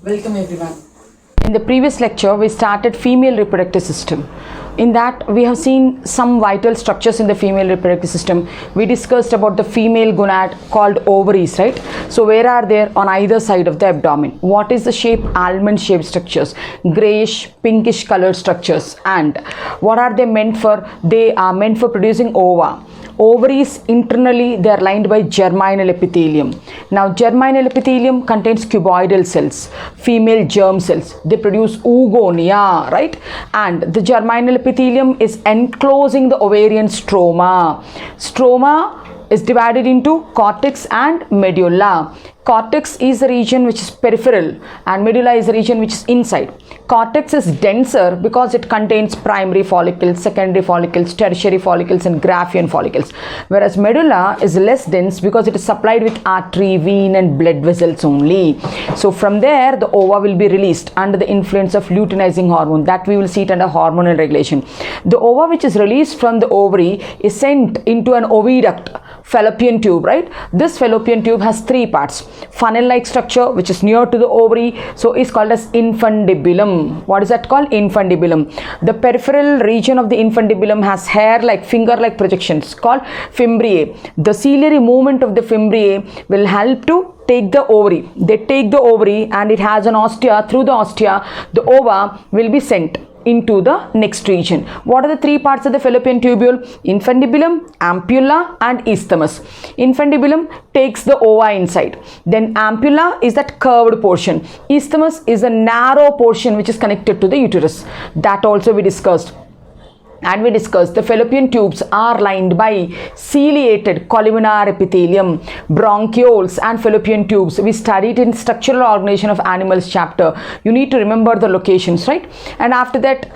Welcome everyone. In the previous lecture, we started female reproductive system. In that, we have seen some vital structures in the female reproductive system. We discussed about the female gonad called ovaries, right? So where are they? On either side of the abdomen. What is the shape? Almond shaped structures, grayish, pinkish colored structures. And what are they meant for? They are meant for producing ova. Ovaries internally, they are lined by germinal epithelium. Now germinal epithelium contains cuboidal cells, female germ cells. They produce oogonia, right? And the germinal epithelium is enclosing the ovarian stroma. Stroma is divided into cortex and medulla. Cortex is the region which is peripheral and medulla is the region which is inside. Cortex is denser because it contains primary follicles, secondary follicles, tertiary follicles and Graafian follicles. Whereas medulla is less dense because it is supplied with artery, vein and blood vessels only. So from there the ova will be released under the influence of luteinizing hormone. That we will see it under hormonal regulation. The ova which is released from the ovary is sent into an oviduct, fallopian tube, right? This fallopian tube has three parts. Funnel-like structure which is near to the ovary, so is called as infundibulum. What is that called? Infundibulum. The peripheral region of the infundibulum has hair-like, finger-like projections called fimbriae. The ciliary movement of the fimbriae will help to take the ovary. They take the ovary and it has an ostia. Through the ostia, the ova will be sent into the next region. What are the three parts of the fallopian tubule? Infundibulum, ampulla and isthmus. Infundibulum takes the ova inside. Then ampulla is that curved portion. Isthmus is a narrow portion which is connected to the uterus. That also we discussed. And we discussed the fallopian tubes are lined by ciliated columnar epithelium, bronchioles and fallopian tubes. We studied in structural organization of animals chapter. You need to remember the locations, right? And after that,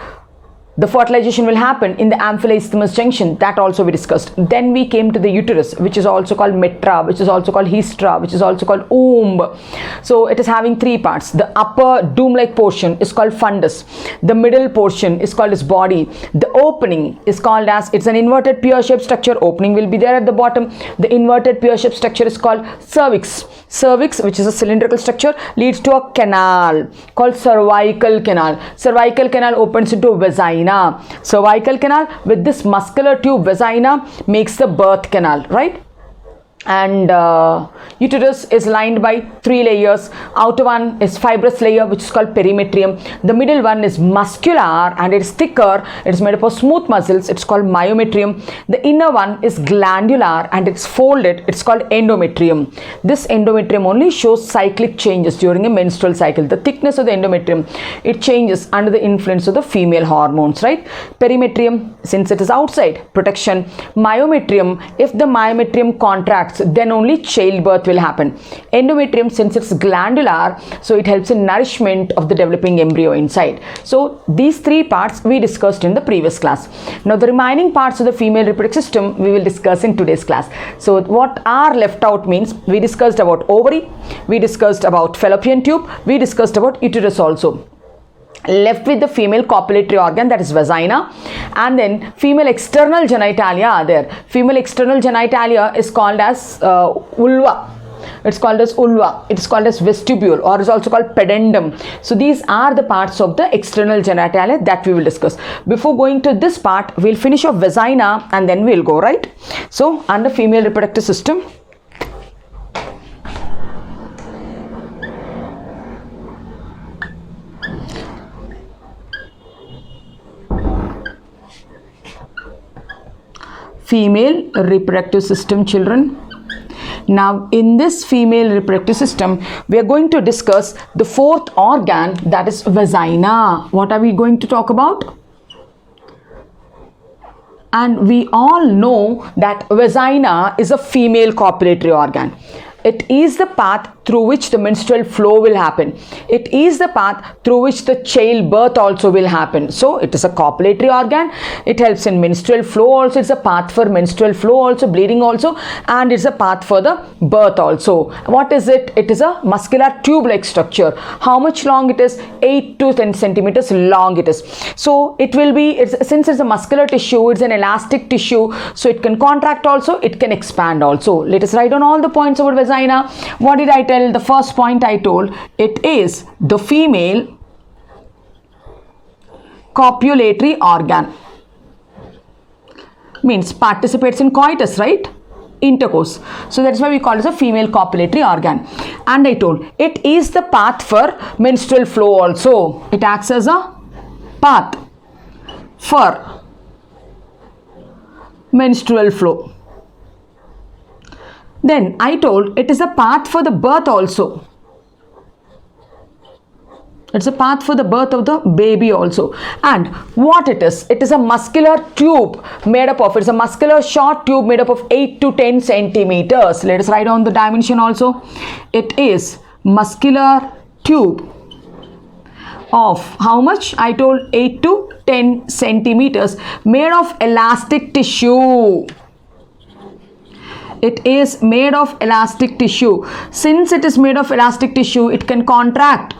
the fertilization will happen in the amphila-isthmus junction. That also we discussed. Then we came to the uterus, which is also called metra, which is also called histra, which is also called womb. So it is having three parts. The upper dome-like portion is called fundus. The middle portion is called as body. The opening is called as, it's an inverted pear-shaped structure. Opening will be there at the bottom. The inverted pear-shaped structure is called cervix. Cervix, which is a cylindrical structure, leads to a canal called cervical canal. Cervical canal opens into vagina. Cervical canal with this muscular tube vagina makes the birth canal, right? And uterus is lined by three layers. Outer one is fibrous layer which is called perimetrium. The middle one is muscular and it is thicker. It is made up of smooth muscles. It's called myometrium. The inner one is glandular and it's folded. It's called endometrium. This endometrium only shows cyclic changes during a menstrual cycle. The thickness of the endometrium, it changes under the influence of the female hormones, right? Perimetrium, since it is outside, protection. Myometrium, if the myometrium contracts, then only childbirth will happen. Endometrium, since it's glandular, so it helps in nourishment of the developing embryo inside. So these three parts we discussed in the previous class. Now the remaining parts of the female reproductive system we will discuss in today's class. So what are left out means, we discussed about ovary, we discussed about fallopian tube, we discussed about uterus also. Left with the female copulatory organ, that is vagina, and then female external genitalia are there. Female external genitalia is called as vulva. It's called as vulva. It is called as vestibule, or is also called pedendum. So these are the parts of the external genitalia that we will discuss. Before going to this part, we'll finish off vagina and then we'll go, right? So under female reproductive system, female reproductive system, children. Now in this female reproductive system, we are going to discuss the fourth organ, that is vagina. What are we going to talk about? And we all know that vagina is a female copulatory organ. It is the path through which the menstrual flow will happen. It is the path through which the childbirth also will happen. So it is a copulatory organ. It helps in menstrual flow also. It's a path for menstrual flow also, bleeding also, and it's a path for the birth also. What is it? It is a muscular tube-like structure. How much long it is? 8 to 10 centimeters long it is. So it will be, since it's a muscular tissue, it's an elastic tissue, so it can contract also, it can expand also. Let us write down all the points about vagina. What did I tell? Well, the first point I told, it is the female copulatory organ. Means participates in coitus, right? Intercourse. So that's why we call it a female copulatory organ. And I told it is the path for menstrual flow also. It acts as a path for menstrual flow. Then I told it is a path for the birth also. It's a path for the birth of the baby also. And what it is a muscular tube made up of, it's a muscular short tube made up of 8 to 10 centimeters. Let us write down the dimension also. It is muscular tube of how much? I told 8 to 10 centimeters made of elastic tissue. It is made of elastic tissue. Since it is made of elastic tissue, it can contract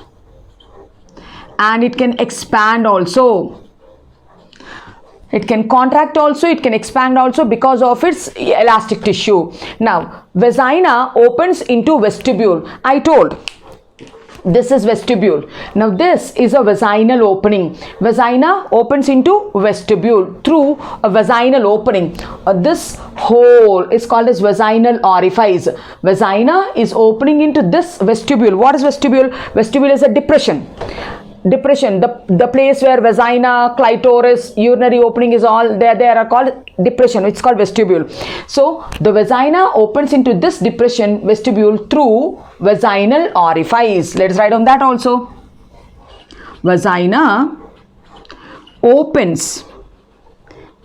and it can expand also. It can contract also, it can expand also because of its elastic tissue. Now, vagina opens into vestibule. I told this is vestibule. Now, this is a vaginal opening. Vagina opens into vestibule through a vaginal opening. This hole is called as vaginal orifice. Vagina is opening into this vestibule. What is vestibule? Vestibule is a depression. The place where vagina, clitoris, urinary opening is all there, they are called depression. It's called vestibule. So the vagina opens into this depression, vestibule, through vaginal orifice. Let's write on that also. Vagina opens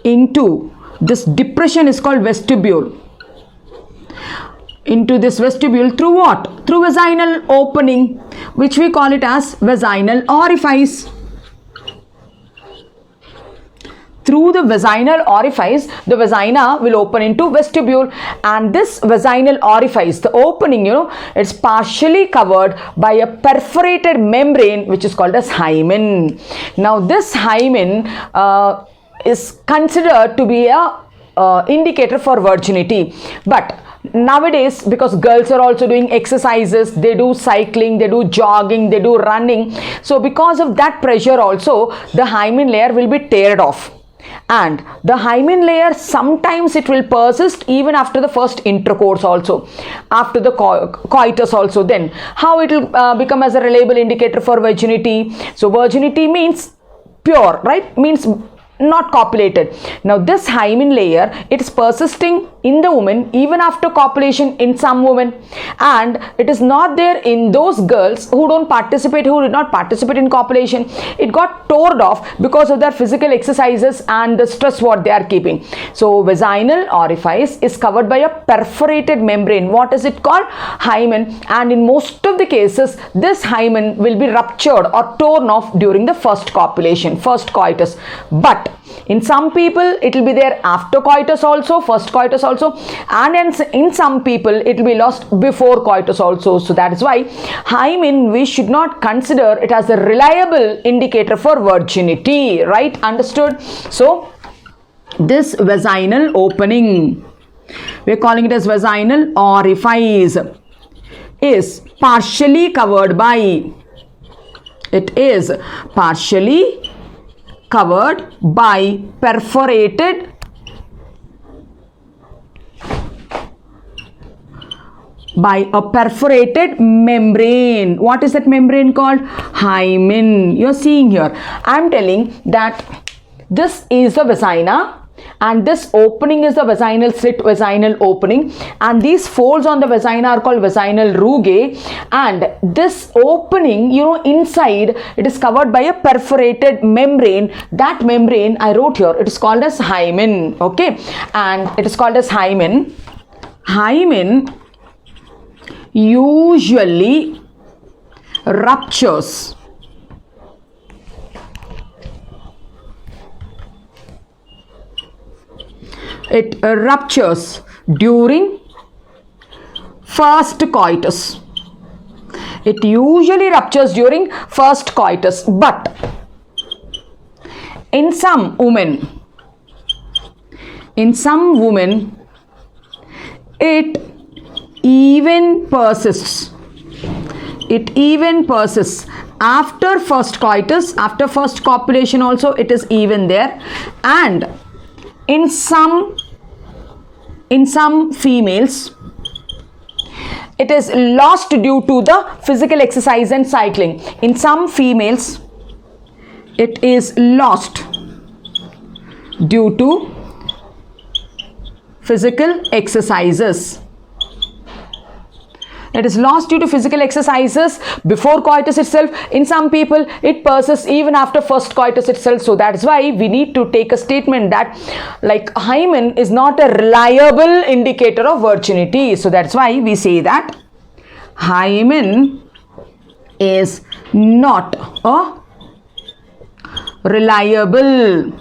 into this depression is called vestibule. Into this vestibule through what? Through vaginal opening, which we call it as vaginal orifice. Through the vaginal orifice, the vagina will open into vestibule, and this vaginal orifice, the opening, it's partially covered by a perforated membrane which is called as hymen. Now this hymen is considered to be a indicator for virginity, but nowadays, because girls are also doing exercises, they do cycling, they do jogging, they do running, so because of that pressure also, the hymen layer will be teared off, and the hymen layer sometimes it will persist even after the first intercourse also, after the coitus also. Then how it will become as a reliable indicator for virginity? So virginity means pure, right? Means not copulated. Now this hymen layer, it is persisting in the woman even after copulation in some women, and it is not there in those girls who did not participate in copulation. It got torn off because of their physical exercises and the stress what they are keeping. So vaginal orifice is covered by a perforated membrane. What is it called? Hymen. And in most of the cases, this hymen will be ruptured or torn off during the first copulation, first coitus. But in some people it will be there after coitus also, first coitus also, and in some people it will be lost before coitus also. So that is why hymen, we should not consider it as a reliable indicator for virginity, right? Understood? So this vaginal opening, we are calling it as vaginal orifice, is partially covered by, it is partially covered by perforated membrane. What is that membrane called? Hymen. You are seeing here, I am telling that this is the vagina and this opening is the vaginal slit, vaginal opening, and these folds on the vagina are called vaginal rugae, and this opening, inside it is covered by a perforated membrane. That membrane I wrote here, it is called as hymen. Okay, and it is called as hymen. Hymen usually ruptures during first coitus. It usually ruptures during first coitus, but in some women it even persists. it even persists after first coitus, after first copulation also it is even there, and in some females it is lost due to the physical exercise and cycling. In some females it is lost due to physical exercises. It is lost due to physical exercises before coitus itself. In some people it persists even after first coitus itself. So that's why we need to take a statement that like hymen is not a reliable indicator of virginity. So that's why we say that hymen is not a reliable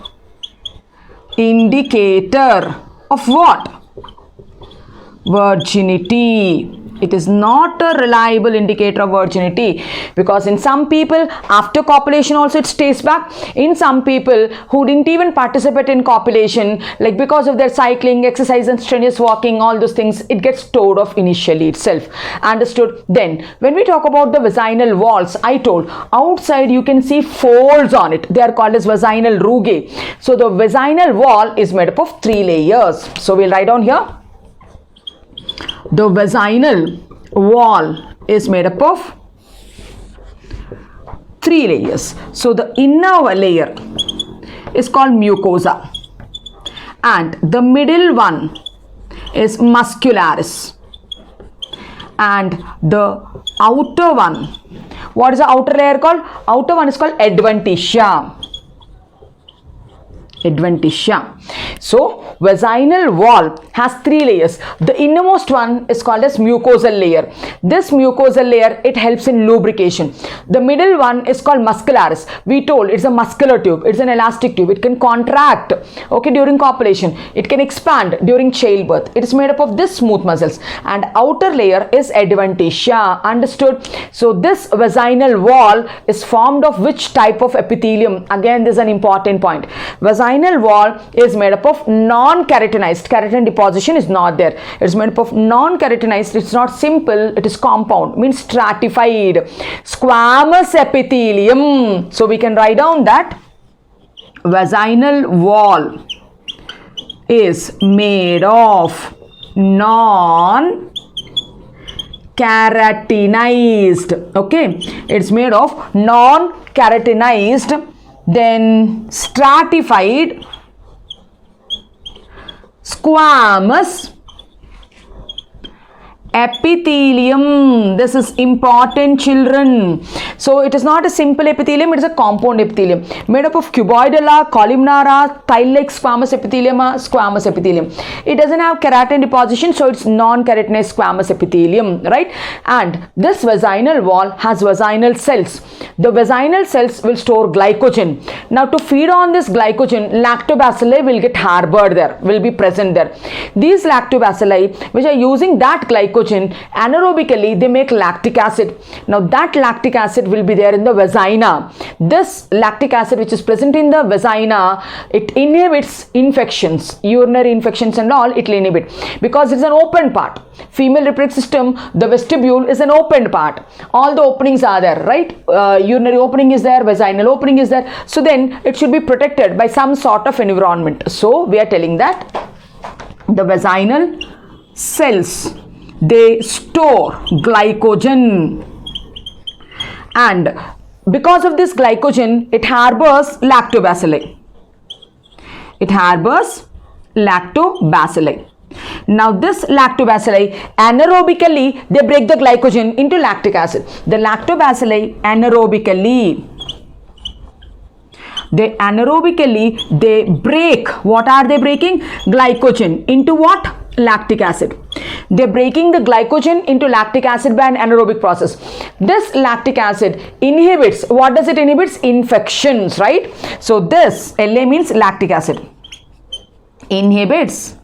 indicator of what? Virginity. It is not a reliable indicator of virginity, because in some people after copulation also it stays back. In some people who didn't even participate in copulation, like because of their cycling, exercise and strenuous walking, all those things, it gets stored off initially itself. Understood? Then when we talk about the vaginal walls, I told outside you can see folds on it. They are called as vaginal rugae. So the vaginal wall is made up of 3 layers. So we'll write down here. The vaginal wall is made up of 3 layers. So the inner layer is called mucosa, and the middle one is muscularis, and the outer one, what is the outer layer called? Outer one is called adventitia. So vaginal wall has 3 layers. The innermost one is called as mucosal layer. This mucosal layer, it helps in lubrication. The middle one is called muscularis. We told it's a muscular tube, it's an elastic tube. It can contract, okay, during copulation. It can expand during childbirth. It is made up of this smooth muscles, and outer layer is adventitia. Understood? So this vaginal wall is formed of which type of epithelium? Again, this is an important point. Vaginal wall is made up of non-keratinized. Keratin deposition is not there. It's made up of non-keratinized. It's not simple, it is compound, means stratified squamous epithelium. So we can write down that vaginal wall is made of non-keratinized. Okay, it's made of non-keratinized, then stratified squamous epithelium. This is important, children. So it is not a simple epithelium, it is a compound epithelium made up of cuboidala, columnara, thylax, squamous epithelium. It doesn't have keratin deposition, so it's non-keratinized squamous epithelium, right? And this vaginal wall has vaginal cells. The vaginal cells will store glycogen. Now to feed on this glycogen, lactobacilli will get harbored there, will be present there. These lactobacilli, which are using that glycogen, anaerobically they make lactic acid. Now that lactic acid will be there in the vagina. This lactic acid which is present in the vagina, it inhibits infections, urinary infections and all. It will inhibit because it's an open part. Female reproductive system, the vestibule is an open part. All the openings are there, right? Urinary opening is there, vaginal opening is there. So then it should be protected by some sort of environment. So we are telling that the vaginal cells, they store glycogen, and because of this glycogen it harbors lactobacilli. Now this lactobacilli, anaerobically they break the glycogen into lactic acid. The lactobacilli anaerobically they break, what are they breaking? Glycogen into what? Lactic acid. They're breaking the glycogen into lactic acid by an anaerobic process. This lactic acid inhibits, what does it inhibits? Infections, right? So this La means lactic acid, inhibits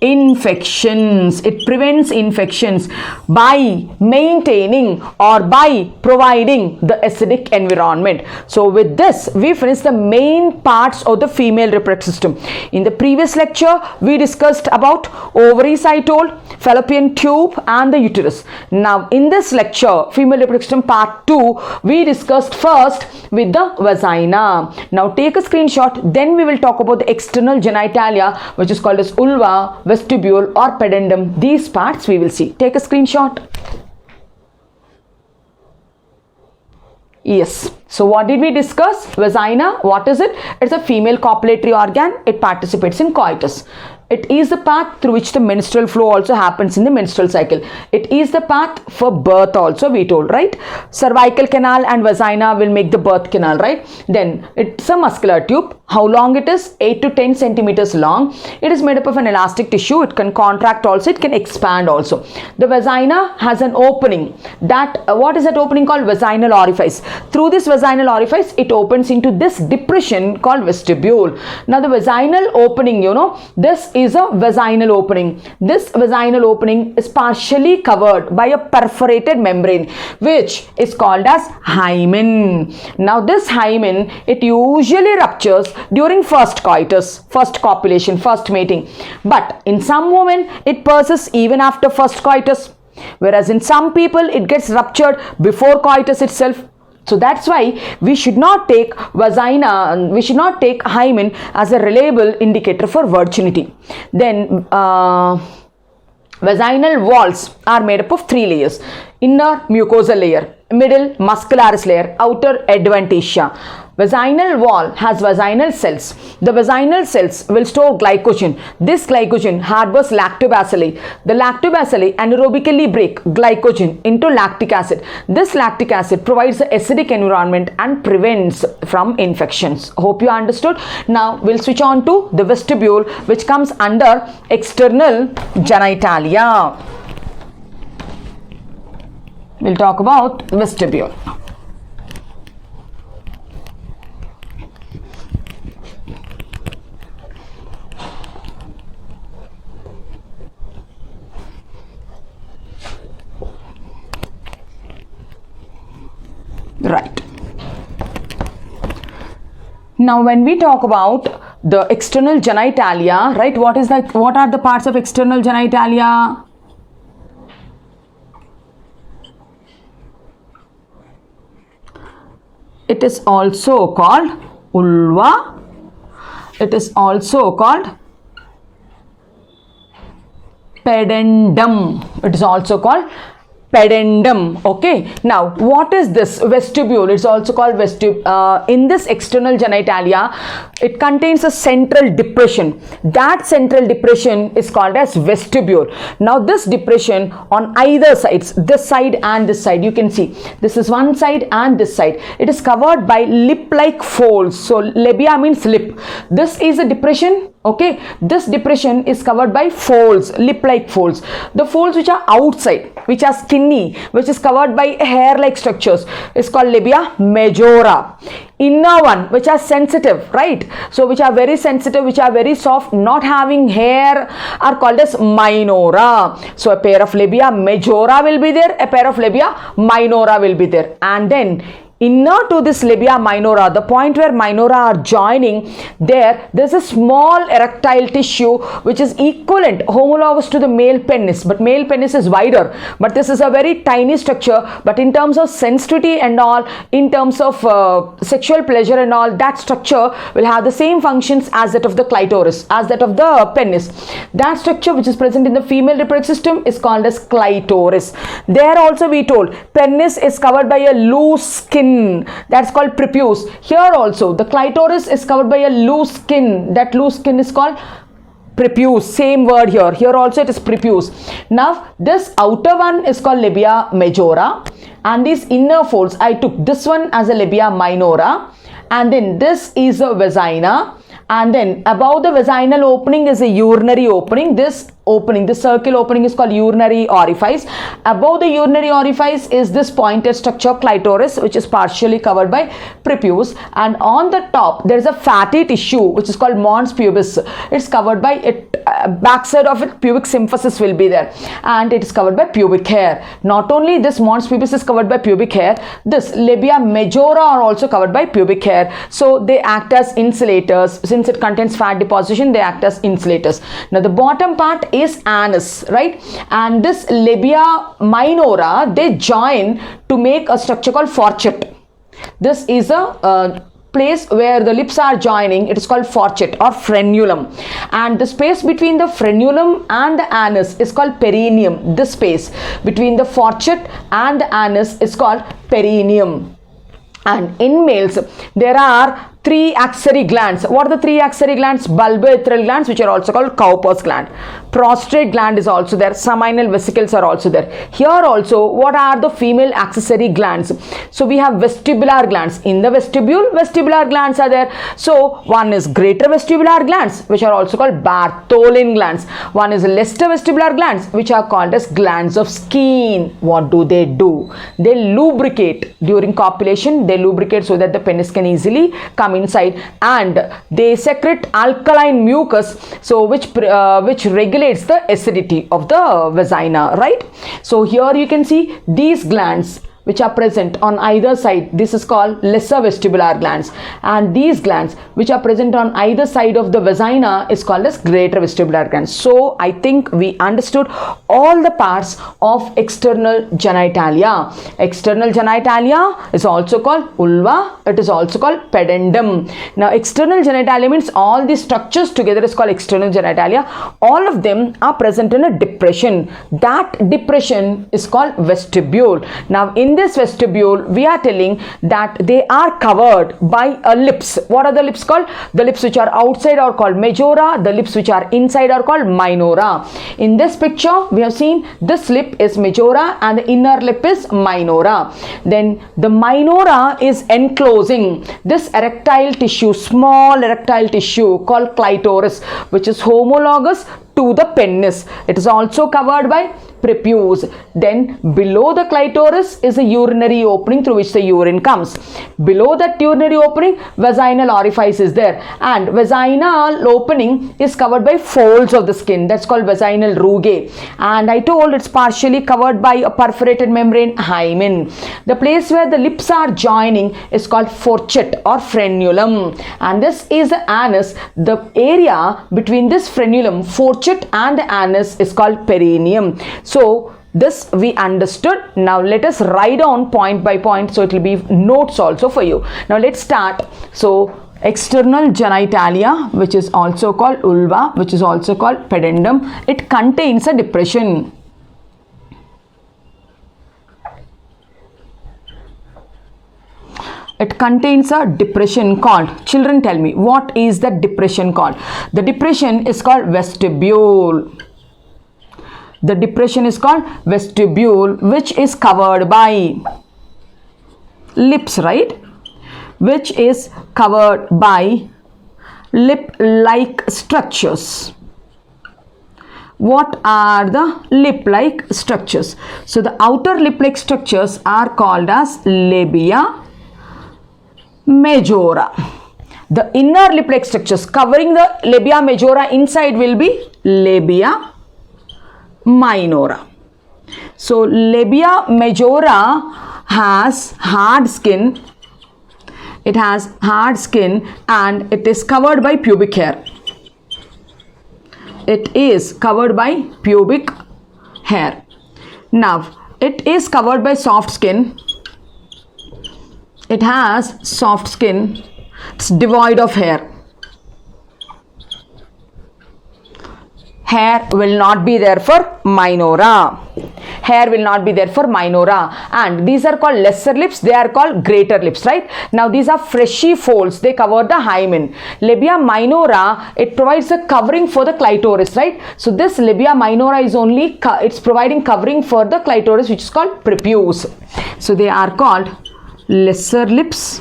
infections. It prevents infections by maintaining or by providing the acidic environment. So with this, we finished the main parts of the female reproductive system. In the previous lecture, we discussed about ovaries, I told, fallopian tube and the uterus. Now in this lecture, female reproductive system part 2, we discussed first with the vagina. Now take a screenshot, then we will talk about the external genitalia, which is called as vulva, vestibule or pedendum. These parts we will see. Take a screenshot. Yes. So what did we discuss? Vagina, what is it? It's a female copulatory organ. It participates in coitus. It is the path through which the menstrual flow also happens in the menstrual cycle. It is the path for birth also, we told, right? Cervical canal and vagina will make the birth canal, right? Then it's a muscular tube. How long it is? 8 to 10 centimeters long. It is made up of an elastic tissue. It can contract also. It can expand also. The vagina has an opening. What is that opening called? Vaginal orifice. Through this vaginal orifice, it opens into this depression called vestibule. Now the vaginal opening, you know, this is a vaginal opening. This vaginal opening is partially covered by a perforated membrane, which is called as hymen. Now this hymen, it usually ruptures during first coitus, first copulation, first mating. But in some women, it persists even after first coitus. Whereas in some people, it gets ruptured before coitus itself. So that's why we should not take vagina, we should not take hymen as a reliable indicator for virginity. Then vaginal walls are made up of 3 layers. Inner mucosal layer, middle muscularis layer, outer adventitia. Vaginal wall has vaginal cells. The vaginal cells will store glycogen. This glycogen harbors lactobacilli. The lactobacilli anaerobically break glycogen into lactic acid. This lactic acid provides the acidic environment and prevents from infections. Hope you understood. Now we'll switch on to the vestibule, which comes under external genitalia. We'll talk about vestibule. Right. Now when we talk about the external genitalia, right, what are the parts of external genitalia? It is also called vulva. It is also called pedendum. It is also called pedendum. Okay, now what is this vestibule? It's also called vestibule. In this external genitalia, it contains a central depression. That central depression is called as vestibule. Now this depression on either sides, this side and this side, you can see this is one side and this side, it is covered by lip-like folds. So labia means lip. This is a depression. Okay, this depression is covered by folds, lip-like folds. The folds which are outside, which are skinny, which is covered by hair-like structures, is called labia majora. Inner one, which are sensitive, right? So which are very sensitive, which are very soft, not having hair, are called as minora. So a pair of labia majora will be there, a pair of labia minora will be there. And then inner to this labia minora, the point where minora are joining, there's a small erectile tissue which is equivalent, homologous to the male penis, but male penis is wider, but this is a very tiny structure. But in terms of sensitivity and all, in terms of sexual pleasure and all, that structure will have the same functions as that of the clitoris, as that of the penis. That structure which is present in the female reproductive system is called as clitoris. There also we told penis is covered by a loose skin, that's called prepuce. Here also the clitoris is covered by a loose skin. That loose skin is called prepuce. Same word here. Here also it is prepuce. Now this outer one is called labia majora, and these inner folds, I took this one as a labia minora, and then this is a vagina, and then above the vaginal opening is a urinary opening. This opening, the circle opening is called urinary orifice. Above the urinary orifice is this pointed structure clitoris, which is partially covered by prepuce, and on the top there is a fatty tissue which is called mons pubis. It's covered by it, backside of it pubic symphysis will be there, and it is covered by pubic hair. Not only this mons pubis is covered by pubic hair, this labia majora are also covered by pubic hair, so they act as insulators. Since it contains fat deposition, they act as insulators. Now the bottom part is anus, right, and this labia minora, they join to make a structure called forchette. This is a place where the lips are joining. It is called forchette or frenulum, and the space between the frenulum and the anus is called perineum. This space between the forchette and the anus is called perineum. And in males there are 3 axillary glands. What are the 3 axillary glands? Bulboethral glands, which are also called Cowper's gland. Prostate gland is also there. Seminal vesicles are also there. Here also, what are the female accessory glands? So we have vestibular glands. In the vestibule, vestibular glands are there. So one is greater vestibular glands, which are also called Bartholin glands. One is lesser vestibular glands, which are called as glands of Skene. What do? They lubricate during copulation. They lubricate so that the penis can easily come inside, and they secrete alkaline mucus, so which regulates the acidity of the vagina, right? So here you can see these glands which are present on either side. This is called lesser vestibular glands, and these glands which are present on either side of the vagina is called as greater vestibular glands. So I think we understood all the parts of external genitalia. External genitalia is also called vulva. It is also called pudendum. Now external genitalia means all these structures together is called external genitalia. All of them are present in a depression. That depression is called vestibule. Now in this vestibule, we are telling that they are covered by lips. What are the lips called? The lips which are outside are called majora. The lips which are inside are called minora. In this picture, we have seen this lip is majora and the inner lip is minora. Then the minora is enclosing this erectile tissue, small erectile tissue called clitoris, which is homologous to the penis. It is also covered by prepuce. Then below the clitoris is a urinary opening through which the urine comes. Below that urinary opening, vaginal orifice is there, and vaginal opening is covered by folds of the skin. That's called vaginal rugae, and I told it's partially covered by a perforated membrane, hymen. The place where the lips are joining is called forchette or frenulum, and this is the anus. The area between this frenulum, forchette and the anus is called perineum. So this we understood. Now let us write down point by point, so it will be notes also for you. Now let's start. So external genitalia, which is also called vulva, which is also called pudendum, it contains a depression. It contains a depression called, children tell me, what is that depression called? The depression is called vestibule. The depression is called vestibule, which is covered by lips, right? Which is covered by lip-like structures. What are the lip-like structures? So the outer lip-like structures are called as labia majora. The inner lip-like structures covering the labia majora inside will be labia minora. So labia majora has hard skin. It has hard skin and it is covered by pubic hair. It is covered by pubic hair. Now it is covered by soft skin. It has soft skin. It's devoid of hair. Hair will not be there for minora. Hair will not be there for minora, and these are called lesser lips. They are called greater lips, right? Now these are fleshy folds. They cover the hymen. Labia minora, it provides a covering for the clitoris, right? So this labia minora is only it's providing covering for the clitoris, which is called prepuce. So they are called lesser lips,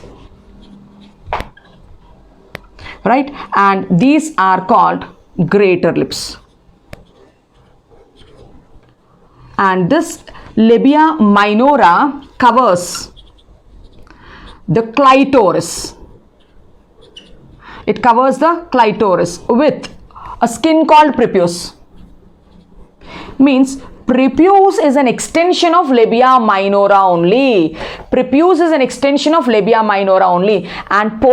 right? And these are called greater lips. and this labia minora covers the clitoris. It covers the clitoris with a skin called prepuce. Means prepuce is an extension of labia minora only. Prepuce is an extension of labia minora only, and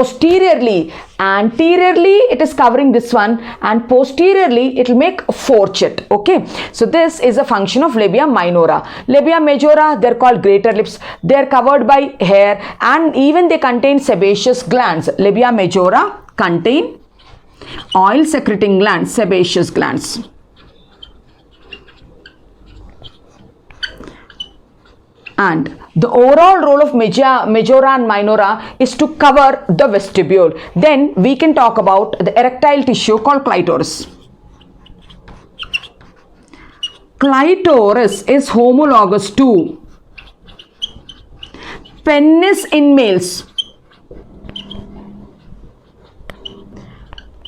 anteriorly it is covering this one, and posteriorly it will make fourchette. Okay, so this is a function of labia minora. Labia majora, they're called greater lips. They're covered by hair, and even they contain sebaceous glands. Labia majora contain oil secreting glands, sebaceous glands. And the overall role of majora and minora is to cover the vestibule. Then we can talk about the erectile tissue called clitoris. Clitoris is homologous to penis in males.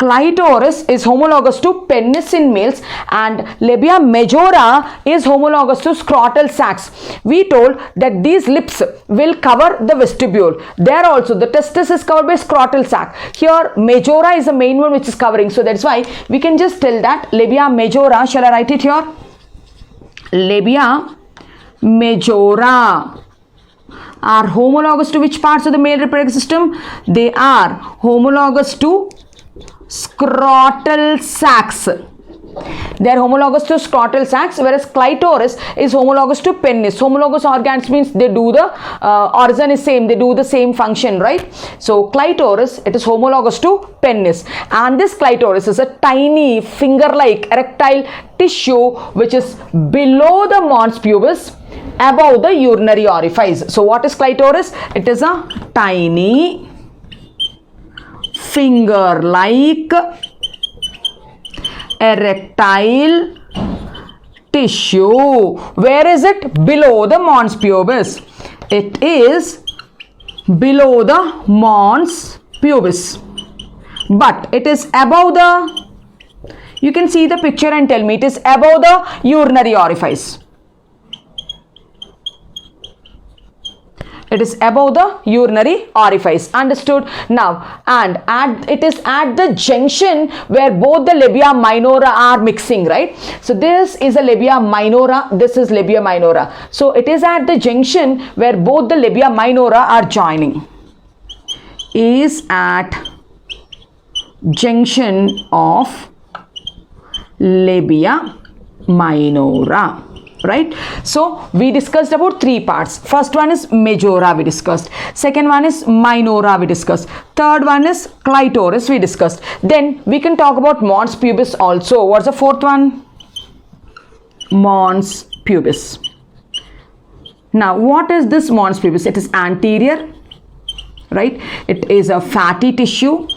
Clitoris is homologous to penis in males, and labia majora is homologous to scrotal sacs. We told that these lips will cover the vestibule. There also the testis is covered by scrotal sac. Here majora is the main one which is covering. So that's why we can just tell that labia majora, shall I write it here? Labia majora are homologous to which parts of the male reproductive system? They are homologous to scrotal sacs. They are homologous to scrotal sacs, whereas clitoris is homologous to penis. Homologous organs means they do the organ is same, they do the same function, right? So clitoris, it is homologous to penis, and this clitoris is a tiny finger-like erectile tissue which is below the mons pubis, above the urinary orifice. So what is clitoris? It is a tiny finger-like erectile tissue. Where is it? Below the mons pubis. It is below the mons pubis, but it is above the, you can see the picture and tell me, it is above the urinary orifice. It is above the urinary orifice. Understood? Now, and it is at the junction where both the labia minora are mixing, right? So this is a labia minora, this is labia minora. So it is at the junction where both the labia minora are joining. Is at junction of labia minora. Right? So we discussed about three parts. First one is majora, we discussed. Second one is minora, we discussed. Third one is clitoris, we discussed. Then we can talk about mons pubis also. What's the fourth one? Mons pubis. Now what is this mons pubis? It is anterior, right? It is a fatty tissue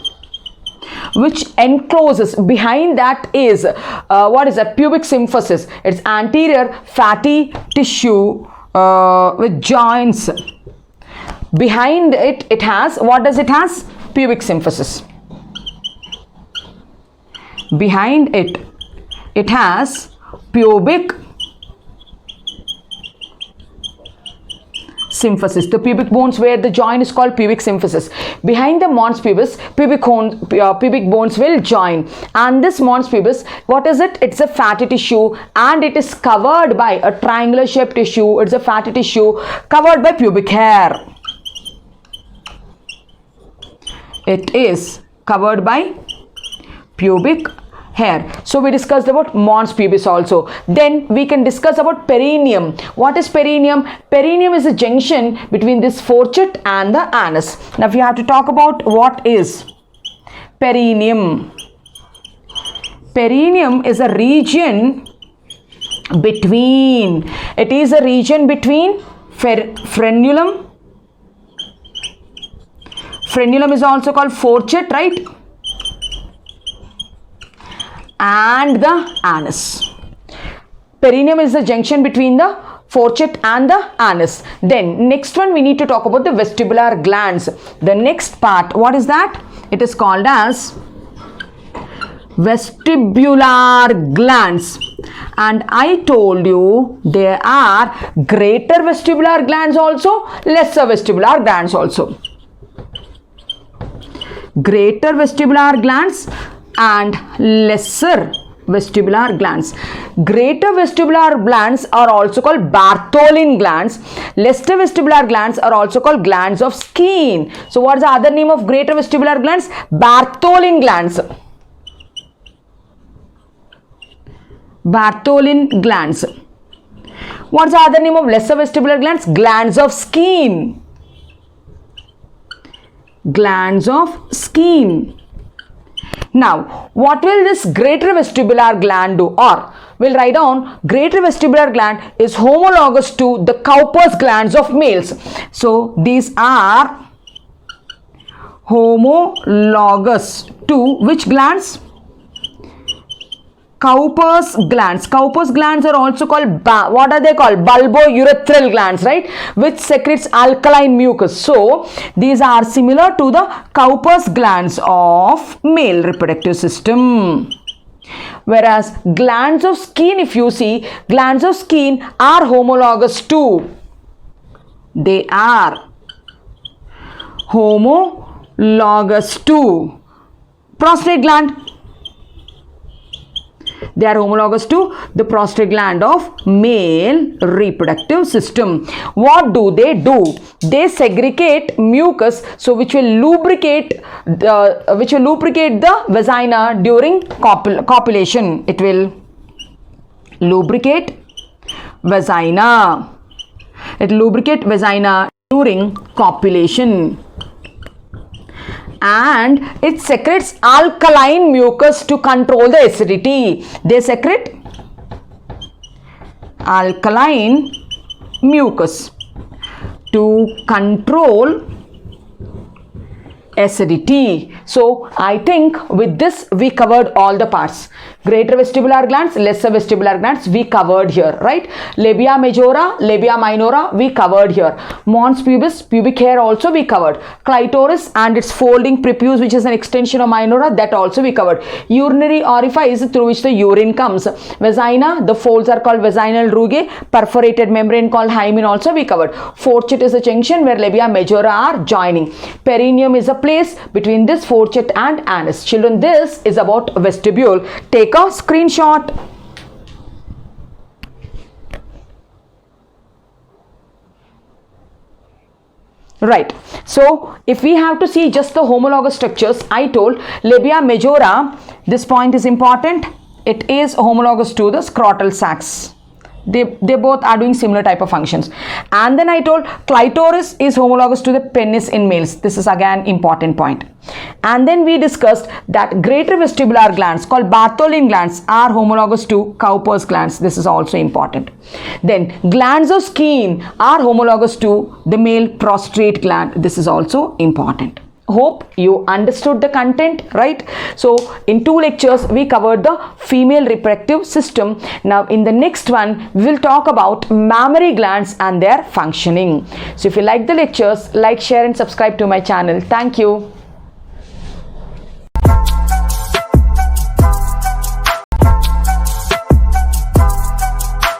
which encloses, behind that is what is a pubic symphysis. It's anterior fatty tissue with joints. Behind it, it has, what does it has? Pubic symphysis. Behind it, it has pubic symphysis. The pubic bones where the joint is called pubic symphysis. Behind the mons pubis, pubic bones will join. And this mons pubis, what is it? It's a fatty tissue, and it is covered by a triangular shaped tissue. It's a fatty tissue covered by pubic hair. It is covered by pubic hair. So we discussed about mons pubis also. Then we can discuss about perineum. What is perineum? Perineum is a junction between this fourchette and the anus. Now we have to talk about what is perineum. Perineum is a region between, it is a region between frenulum. Frenulum is also called fourchette, right? And the anus. Perineum is the junction between the fourchette and the anus. Then next one we need to talk about the vestibular glands. The next part, what is that? It is called as vestibular glands, and I told you there are greater vestibular glands also, lesser vestibular glands also. Greater vestibular glands and lesser vestibular glands. Greater vestibular glands are also called Bartholin glands. Lesser vestibular glands are also called glands of Skene. So what is the other name of greater vestibular glands? Bartholin glands. Bartholin glands. What is the other name of lesser vestibular glands? Glands of Skene. Glands of Skene. Now, what will this greater vestibular gland do? Or we'll write down greater vestibular gland is homologous to the Cowper's glands of males. So, these are homologous to which glands? Cowper's glands. Cowper's glands are also called, what are they called? Bulbourethral glands, right? Which secretes alkaline mucus. So, these are similar to the Cowper's glands of male reproductive system. Whereas glands of Skene, if you see, glands of Skene are homologous to, they are homologous to prostate gland. They are homologous to the prostate gland of male reproductive system. What do? They segregate mucus, so which will lubricate the vagina during copulation. It will lubricate vagina. It will lubricate vagina during copulation. And it secretes alkaline mucus to control the acidity. They secrete alkaline mucus to control acidity. So, I think with this we covered all the parts. Greater vestibular glands, lesser vestibular glands we covered here, right? Labia majora, labia minora we covered here. Mons pubis, pubic hair also we covered. Clitoris and its folding prepuce, which is an extension of minora, that also we covered. Urinary orifice through which the urine comes. Vagina, the folds are called vaginal rugae. Perforated membrane called hymen also we covered. Fourchette is a junction where labia majora are joining. Perineum is a place between this fourchette and anus. Children, this is about vestibule. Take a screenshot. Right. So, if we have to see just the homologous structures, I told labia majora, this point is important. It is homologous to the scrotal sacs. They both are doing similar type of functions. And then I told clitoris is homologous to the penis in males. This is again important point. And then we discussed that greater vestibular glands called Bartholin glands are homologous to Cowper's glands. This is also important. Then glands of Skene are homologous to the male prostate gland. This is also important. Hope you understood the content, right? So in 2 lectures we covered the female reproductive system. Now in the next one we will talk about mammary glands and their functioning. So if you like the lectures, like, share and subscribe to my channel. Thank you.